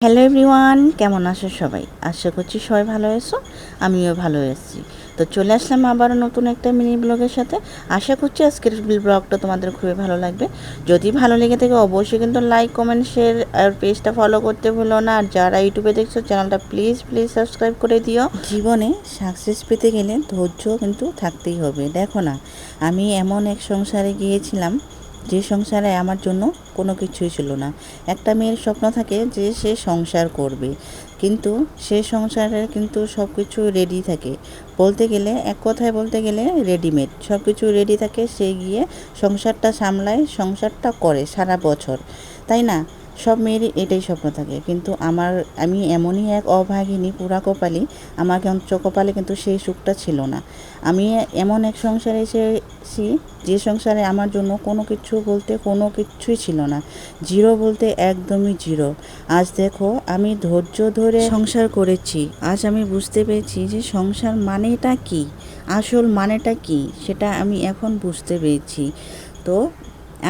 Hello everyone, কেমন আছো সবাই? আশা করছি সবাই ভালো আছো। আমিও ভালো আছি। তো চলে আসলাম আবারও নতুন একটা মিনি ব্লগের সাথে। আশা করছি আজকের ব্লগটা তোমাদের খুবই ভালো লাগবে। যদি ভালো লেগে থাকে অবশ্যই কিন্তু লাইক, কমেন্ট, শেয়ার আর পেজটা ফলো করতে ভুলো না। আর যারা ইউটিউবে দেখছো চ্যানেলটা প্লিজ সাবস্ক্রাইব করে দিও। জীবনে সাকসেস পেতে গেলে ধৈর্য কিন্তু থাকতেই হবে। দেখো না, আমি এমন এক সংসারে গিয়েছিলাম যে সংসারে আমার জন্য কোনো কিছুই ছিল না। একটা মেয়ের স্বপ্ন থাকে যে সে সংসার করবে, কিন্তু সে সংসারে কিন্তু সব কিছু রেডি থাকে। বলতে গেলে এক কথায় বলতে গেলে রেডিমেড সব কিছু রেডি থাকে। সে গিয়ে সংসারটা সামলায়, সংসারটা করে সারা বছর, তাই না? সব মেয়েরই এটাই স্বপ্ন থাকে, কিন্তু আমি এমনই এক অভাগিনী, পুরা কপালি। আমার কপালে কিন্তু সেই সুখটা ছিল না। আমি এমন এক সংসারে এসেছি যে সংসারে আমার জন্য কোনো কিছু বলতে কোনো কিছুই ছিল না। জিরো বলতে একদমই জিরো। আজ দেখো আমি ধৈর্য ধরে সংসার করেছি। আজ আমি বুঝতে পেরেছি যে সংসার মানেটা কি, আসল মানেটা কি, সেটা আমি এখন বুঝতে পেরেছি। তো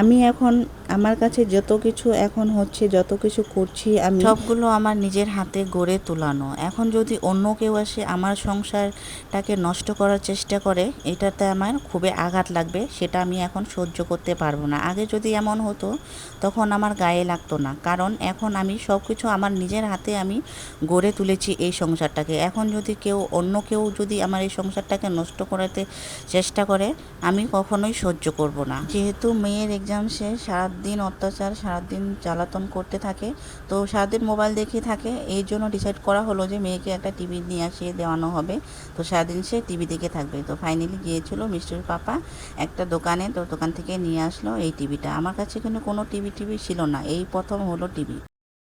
আমি এখন আমার কাছে যত কিছু এখন হচ্ছে, যত কিছু করছি, আমি সবগুলো আমার নিজের হাতে গড়ে তোলানো। এখন যদি অন্য কেউ আসে আমার সংসারটাকে নষ্ট করার চেষ্টা করে, এটাতে আমার খুবই আঘাত লাগবে। সেটা আমি এখন সহ্য করতে পারবো না। আগে যদি এমন হতো তখন আমার গায়ে লাগতো না, কারণ এখন আমি সব কিছু আমার নিজের হাতে আমি গড়ে তুলেছি এই সংসারটাকে। এখন যদি অন্য কেউ যদি আমার এই সংসারটাকে নষ্ট করাতে চেষ্টা করে, আমি কখনোই সহ্য করব না। যেহেতু মেয়ের এক্সাম শেষ, সারাদিন অত্যাচার, সারাদিন জ্বালাতন করতে থাকে, তো সারাদিন মোবাইল দেখে থাকে। এই জন্য ডিসাইড করা হলো যে মেয়েকে একটা টিভি নিয়ে আসিয়ে দেওয়ানো হবে। তো সারাদিন সে টিভি দেখে থাকবে। তো ফাইনালি গিয়েছিল মিষ্টির পাপা একটা দোকানে, তো দোকান থেকে নিয়ে আসলো এই টিভিটা। আমার কাছে কিন্তু কোনো টিভি ছিল না, এই প্রথম হলো টিভি।